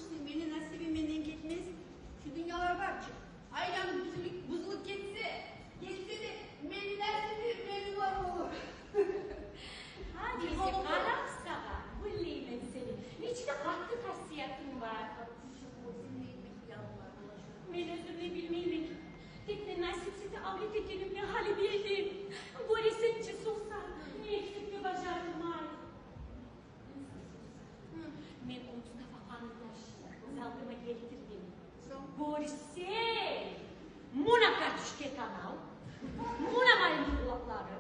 işte beni nasibimden gitmez. Şu dünyalar var ki. Aynen buzuluk geçse de beni nasibim beni var olur. Hadi karam sana, bulleyim seni. İçinde haklı tasiyatın var. Ben özürle bilmeyim. Tekne nasipsiz avlet edelim ne hali bildim. Bu resimci olsa ne eksik bir başardım var. Ben o Mustafa arkadaş saldıma getirdim. Borse, Muna kardeşke kanal, Muna maymun kulakları.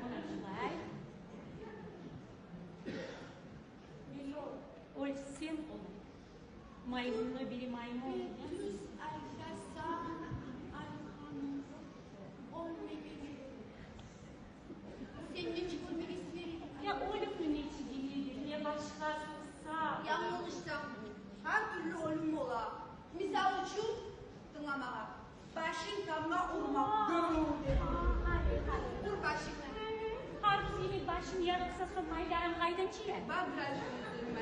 Muna kulay. Biliyor, o sen onu. Maymunla biri maymun. Düz arkasına arkamı olmayabilir. Senin için görmek isterim. Ya ölümün içi değildir, ya başkasıysa. Yanlışsa her türlü ölüm ola. Misal için dinlemeye. Başın damla olmak. Hayır. Dur başına. Harbi senin başın yarılsa sonmayı yarım kaydın çiğer. Ben biraz üzüldüm.